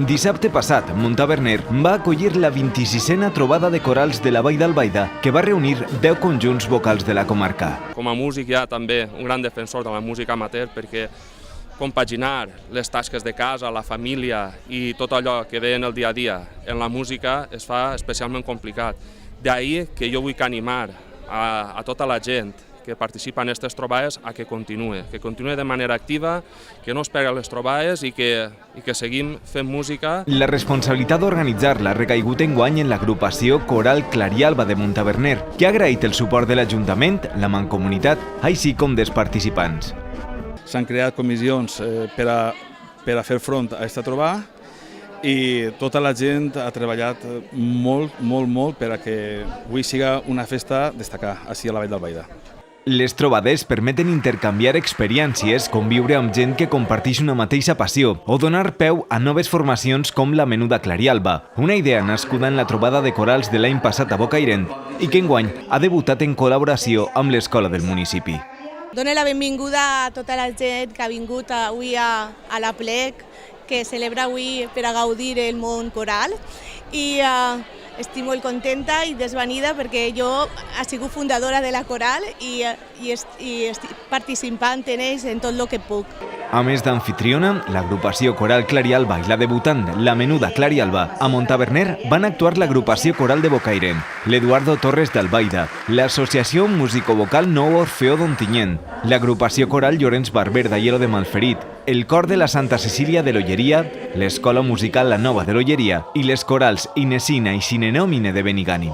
Dissabte passat, Montaverner va acollir la 26a trobada de corals de la Vall d'Albaida, que va reunir 10 conjunts vocals de la comarca. Com a músic hi ha també un gran defensor de la música amateur perquè compaginar les tasques de casa, la família i tot allò que ve en el dia a dia en la música es fa especialment complicat. D'ahir que jo vull animar a tota la gent que participa en aquestes trobades a que continuï de manera activa, que no es pegui les trobades i que seguim fent música. La responsabilitat d'organitzar-la ha recaigut enguany en l'agrupació Coral Clarialba de Montaverner, que ha agraït el suport de l'Ajuntament, la Mancomunitat, així com dels participants. S'han creat comissions per a fer front a aquesta trobada i tota la gent ha treballat molt per a que avui siga una festa destacada així a la Vall d'Albaida. Les trobades permeten intercanviar experiències, conviure amb gent que comparteix una mateixa passió o donar peu a noves formacions com la Menuda Clarialba, una idea nascuda en la trobada de corals de l'any passat a Bocairent i que enguany ha debutat en col·laboració amb l'escola del municipi. Dono la benvinguda a tota la gent que ha vingut avui a l'Aplec, que celebra avui per a gaudir el món coral, i estic molt contenta i desvanida perquè jo he sigut fundadora de la coral i estic participant en ells en tot el que puc. A més d'anfitriona, l'agrupació Coral Clarialba i la debutant, la Menuda Clarialba, a Montaverner van actuar l'agrupació coral de Bocairent, l'Eduardo Torres d'Albaida, l'associació musicovocal Nou Orfeó d'Ontinyent, l'agrupació coral Llorenç Barber d'Aielo de Malferit, el cor de la Santa Cecília de l'Olleria, l'escola musical La Nova de l'Olleria i les corals Inesina i Sinenòmine de Benigànim.